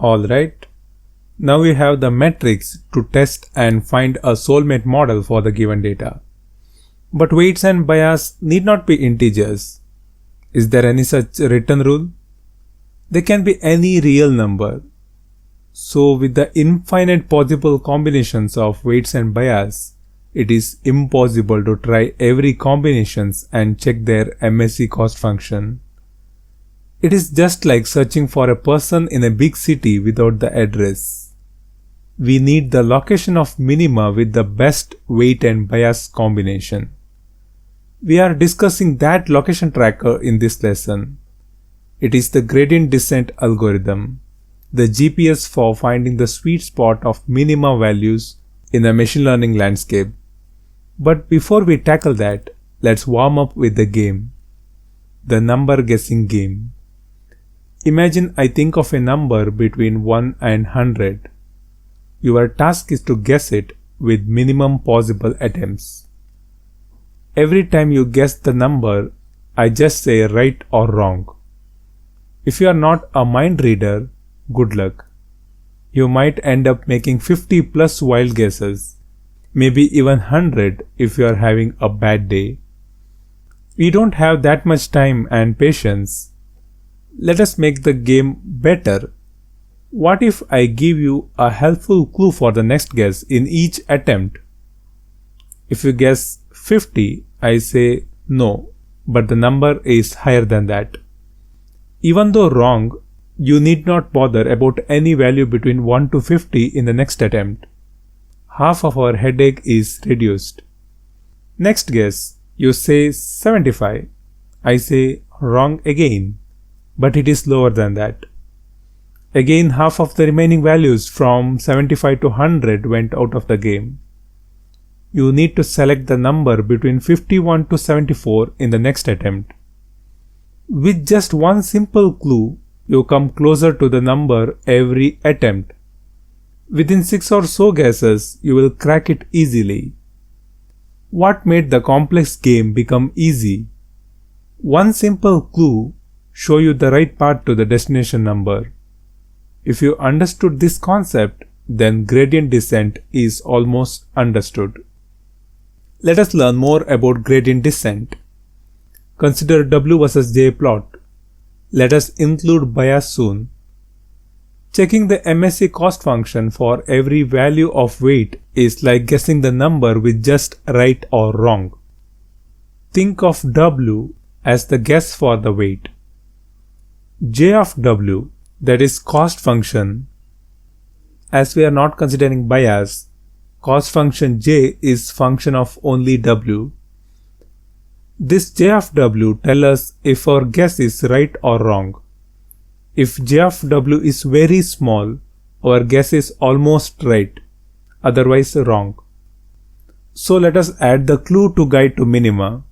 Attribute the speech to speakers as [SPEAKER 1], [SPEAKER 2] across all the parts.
[SPEAKER 1] Alright, now we have the metrics to test and find a soulmate model for the given data. But weights and bias need not be integers. Is there any such written rule? They can be any real number. So with the infinite possible combinations of weights and bias, it is impossible to try every combinations and check their MSE cost function. It is just like searching for a person in a big city without the address. We need the location of minima with the best weight and bias combination. We are discussing that location tracker in this lesson. It is the gradient descent algorithm, the GPS for finding the sweet spot of minima values in a machine learning landscape. But before we tackle that, let's warm up with the game. The number guessing game. Imagine I think of a number between 1 and 100. Your task is to guess it with minimum possible attempts. Every time you guess the number, I just say right or wrong. If you are not a mind reader, good luck. You might end up making 50 plus wild guesses, maybe even 100 if you are having a bad day. We don't have that much time and patience. Let us make the game better. What if I give you a helpful clue for the next guess in each attempt? If you guess 50, I say no, but the number is higher than that. Even though wrong, you need not bother about any value between 1 to 50 in the next attempt. Half of our headache is reduced. Next guess, you say 75. I say wrong again, but it is lower than that. Again, half of the remaining values from 75 to 100 went out of the game. You need to select the number between 51 to 74 in the next attempt. With just one simple clue, you come closer to the number every attempt. Within 6 or so guesses, you will crack it easily. What made the complex game become easy? One simple clue show you the right path to the destination number. If you understood this concept, then gradient descent is almost understood. Let us learn more about gradient descent. Consider W versus J plot. Let us include bias soon. Checking the MSE cost function for every value of weight is like guessing the number with just right or wrong. Think of W as the guess for the weight. J of W, that is cost function. As we are not considering bias, cost function J is function of only W. This J of W tells us if our guess is right or wrong. If J of W is very small, our guess is almost right, otherwise wrong. So let us add the clue to guide to minima.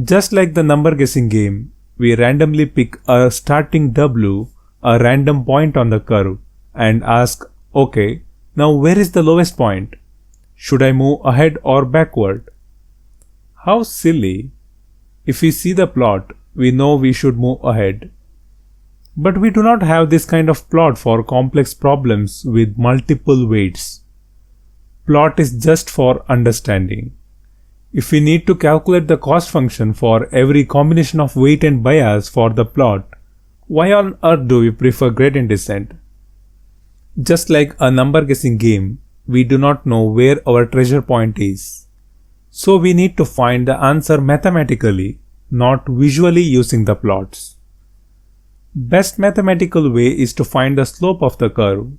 [SPEAKER 1] Just like the number guessing game, we randomly pick a starting W, a random point on the curve, and ask, okay, now where is the lowest point? Should I move ahead or backward? How silly! If we see the plot, we know we should move ahead. But we do not have this kind of plot for complex problems with multiple weights. Plot is just for understanding. If we need to calculate the cost function for every combination of weight and bias for the plot, why on earth do we prefer gradient descent? Just like a number guessing game, we do not know where our treasure point is. So we need to find the answer mathematically, not visually using the plots. Best mathematical way is to find the slope of the curve.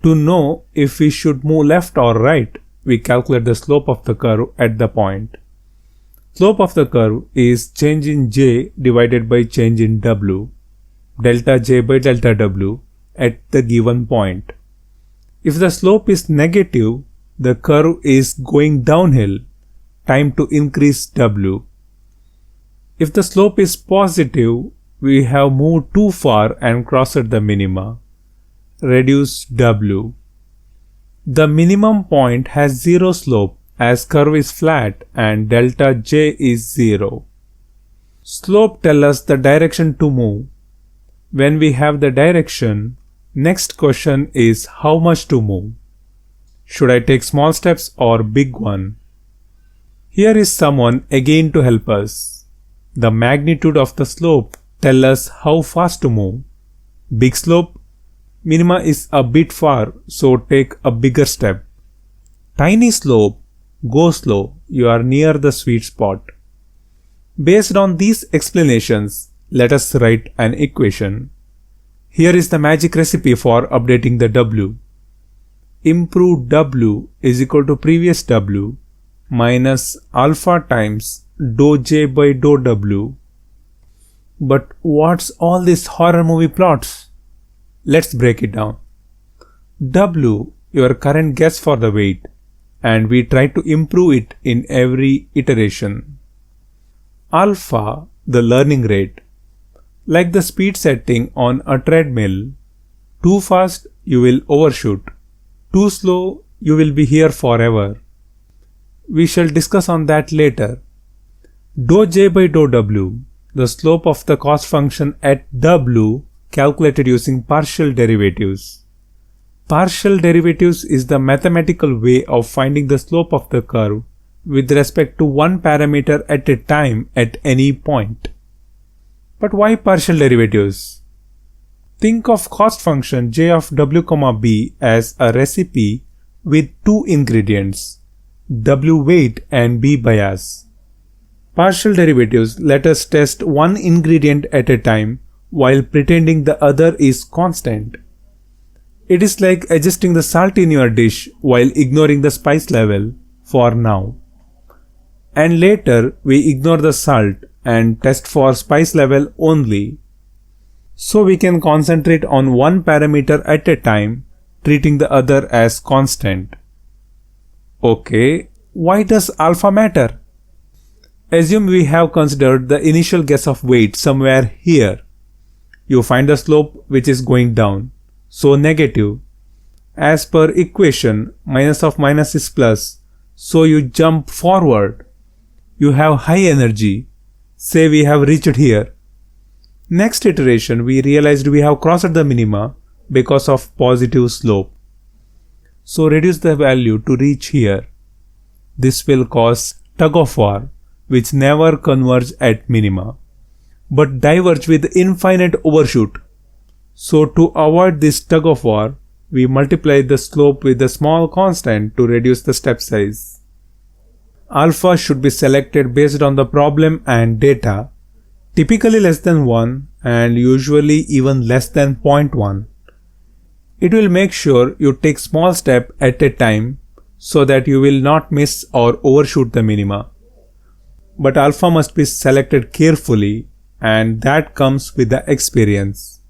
[SPEAKER 1] To know if we should move left or right, we calculate the slope of the curve at the point. Slope of the curve is change in J divided by change in W, delta J by delta W at the given point. If the slope is negative, the curve is going downhill, time to increase W. If the slope is positive, we have moved too far and crossed the minima. Reduce W. The minimum point has zero slope as curve is flat and delta J is 0. Slope tells us the direction to move. When we have the direction, Next question is how much to move. Should I take small steps or big one? Here is someone again to help us. The magnitude of the slope tells us how fast to move. Big slope, minima is a bit far, so take a bigger step. Tiny slope, go slow, you are near the sweet spot. Based on these explanations, let us write an equation. Here is the magic recipe for updating the W. Improved W is equal to previous W minus alpha times dou J by dou W. But what's all these horror movie plots? Let's break it down. W, your current guess for the weight, and we try to improve it in every iteration. Alpha, the learning rate. Like the speed setting on a treadmill, too fast you will overshoot, too slow you will be here forever. We shall discuss on that later. Dou J by dou W, the slope of the cost function at W calculated using partial derivatives. Partial derivatives is the mathematical way of finding the slope of the curve with respect to one parameter at a time at any point. But why partial derivatives? Think of cost function j of w, b as a recipe with two ingredients, w weight and b bias. Partial derivatives let us test one ingredient at a time while pretending the other is constant. It is like adjusting the salt in your dish while ignoring the spice level for now. And later we ignore the salt and test for spice level only. So we can concentrate on one parameter at a time, treating the other as constant. Okay, why does alpha matter? Assume we have considered the initial guess of weight somewhere here. You find the slope which is going down, so negative. As per equation, minus of minus is plus, so you jump forward. You have high energy. Say we have reached here. Next iteration we realized we have crossed the minima because of positive slope. So reduce the value to reach here. This will cause tug of war, which never converge at minima, but diverge with infinite overshoot. So to avoid this tug of war, we multiply the slope with a small constant to reduce the step size. Alpha should be selected based on the problem and data, typically less than 1 and usually even less than 0.1. It will make sure you take small step at a time so that you will not miss or overshoot the minima. But alpha must be selected carefully, and that comes with the experience.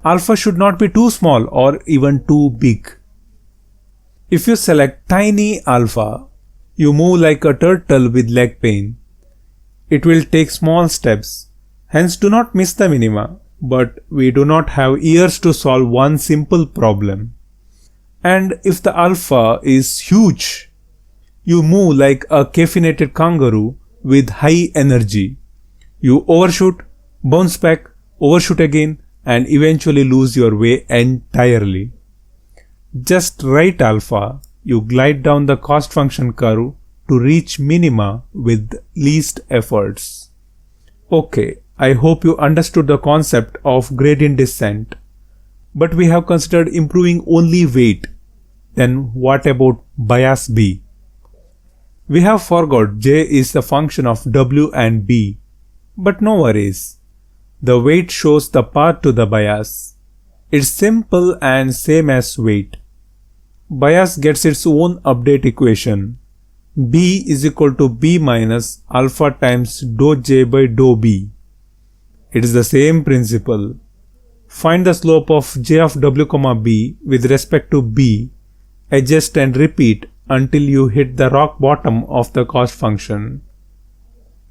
[SPEAKER 1] Alpha should not be too small or even too big. If you select tiny alpha, you move like a turtle with leg pain. It will take small steps, hence do not miss the minima, but we do not have years to solve one simple problem. And if the alpha is huge, you move like a caffeinated kangaroo with high energy. You overshoot, bounce back, overshoot again, and eventually lose your way entirely. Just right alpha, you glide down the cost function curve to reach minima with least efforts. Okay, I hope you understood the concept of gradient descent. But we have considered improving only weight. Then what about bias B? We have forgot J is the function of W and B. But no worries. The weight shows the path to the bias. It's simple and same as weight. Bias gets its own update equation. B is equal to B minus alpha times dou J by dou B. It is the same principle. Find the slope of J of W, B with respect to B, adjust and repeat until you hit the rock bottom of the cost function.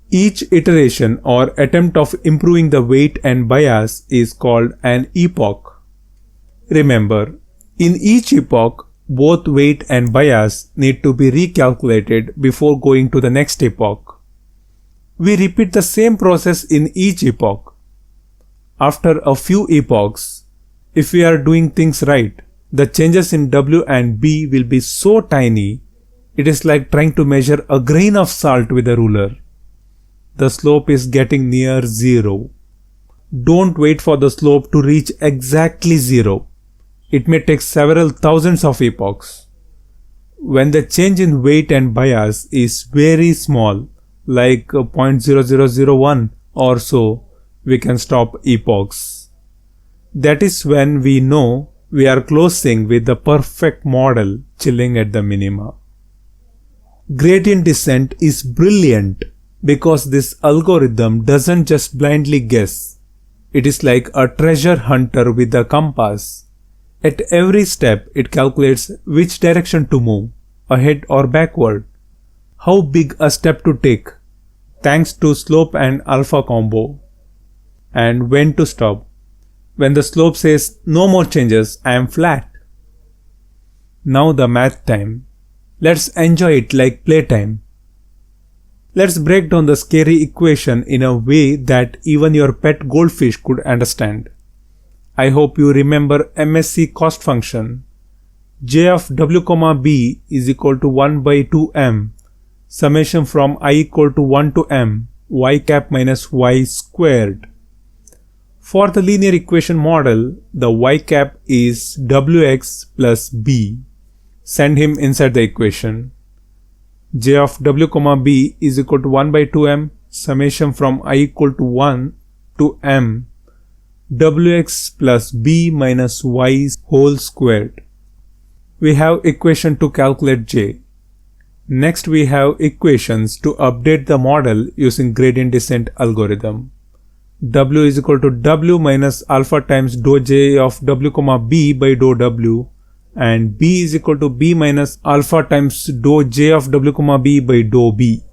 [SPEAKER 1] Each iteration or attempt of improving the weight and bias is called an epoch. Remember, in each epoch, both weight and bias need to be recalculated before going to the next epoch. We repeat the same process in each epoch. After a few epochs, If we are doing things right, the changes in W and B will be so tiny, it is like trying to measure a grain of salt with a ruler. The slope is getting near zero. Don't wait for the slope to reach exactly zero. It may take several thousands of epochs. When the change in weight and bias is very small, like 0.0001 or so, we can stop epochs. That is when we know we are closing with the perfect model chilling at the minima. Gradient descent is brilliant because this algorithm doesn't just blindly guess. It is like a treasure hunter with a compass. At every step, it calculates which direction to move, ahead or backward, how big a step to take, thanks to slope and alpha combo, and when to stop. When the slope says no more changes, I am flat. Now the math time. Let's enjoy it like playtime. Let's break down the scary equation in a way that even your pet goldfish could understand. I hope you remember MSc cost function. J of W, B is equal to 1 by 2m, summation from I equal to 1 to m, y cap minus y squared. For the linear equation model, the y cap is wx plus b. Send him inside the equation. J of W, B is equal to 1 by 2m, summation from I equal to 1 to m, wx plus b minus y whole squared. We have equation to calculate j. Next we have equations to update the model using gradient descent algorithm. W is equal to w minus alpha times dou j of W, b by dou w, and b is equal to b minus alpha times dou j of W, b by dou b.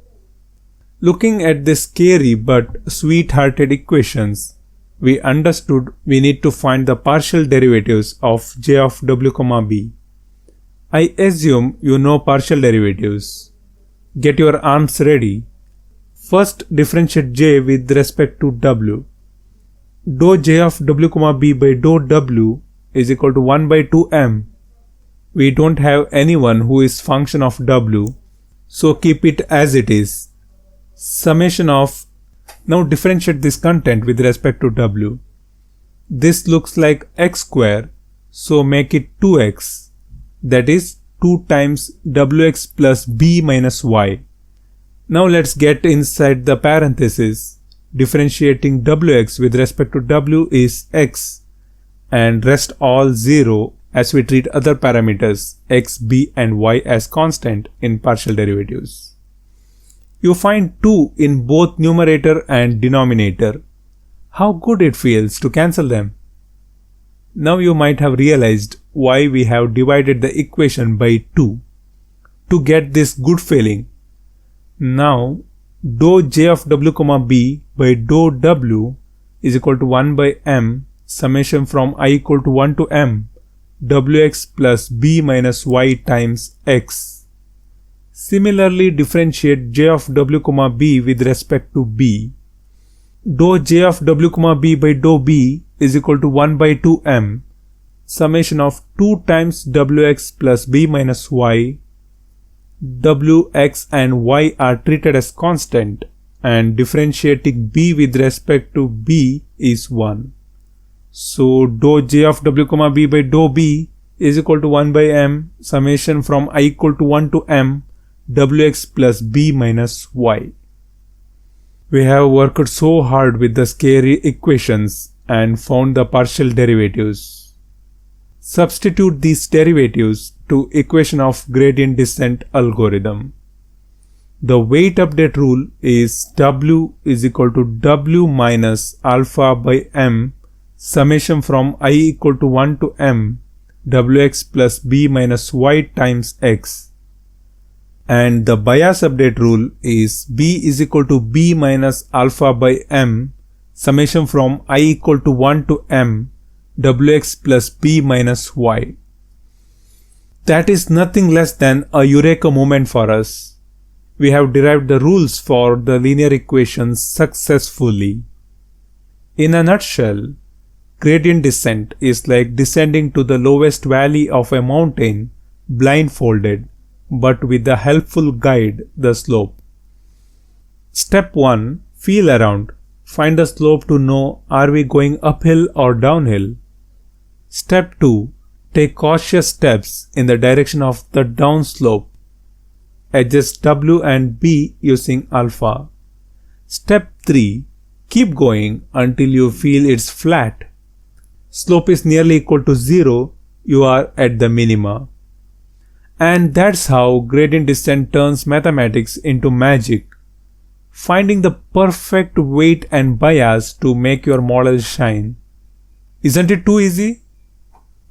[SPEAKER 1] Looking at these scary but sweet-hearted equations, we understood we need to find the partial derivatives of j of W, b. I assume you know partial derivatives. Get your arms ready. First differentiate j with respect to w. Dou j of W, b by dou w is equal to 1 by 2m. We don't have anyone who is function of w, so keep it as it is. Summation of. Now differentiate this content with respect to w. This looks like x square, so make it 2x. That is 2 times wx plus b minus y. Now let's get inside the parenthesis. Differentiating wx with respect to w is x, and rest all 0 as we treat other parameters x, b and y as constant in partial derivatives. You find 2 in both numerator and denominator. How good it feels to cancel them. Now you might have realized why we have divided the equation by 2. To get this good feeling. Now dou j of W, b by dou w is equal to 1 by m, summation from I equal to 1 to m, wx plus b minus y times x. Similarly differentiate j of W, b with respect to b. Dou j of W, b by dou b is equal to 1 by 2m, summation of 2 times wx plus b minus y. W, x and y are treated as constant, and differentiating b with respect to b is 1. So dou j of W, b by dou b is equal to 1 by m, summation from I equal to 1 to m, wx plus b minus y. We have worked so hard with the scary equations and found the partial derivatives. Substitute these derivatives to equation of gradient descent algorithm. The weight update rule is w is equal to w minus alpha by m, summation from I equal to 1 to m, wx plus b minus y times x. And the bias update rule is b is equal to b minus alpha by m, summation from I equal to 1 to m, wx plus b minus y. That is nothing less than a eureka moment for us. We have derived the rules for the linear equations successfully. In a nutshell, Gradient descent is like descending to the lowest valley of a mountain blindfolded, but with a helpful guide, the slope. Step 1. Feel around. Find the slope to know are we going uphill or downhill. Step 2. Take cautious steps in the direction of the downslope. Adjust W and B using alpha. Step 3. Keep going until you feel it's flat. Slope is nearly equal to 0, you are at the minima. And that's how gradient descent turns mathematics into magic. Finding the perfect weight and bias to make your model shine. Isn't it too easy?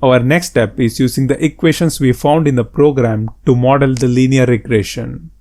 [SPEAKER 1] Our next step is using the equations we found in the program to model the linear regression.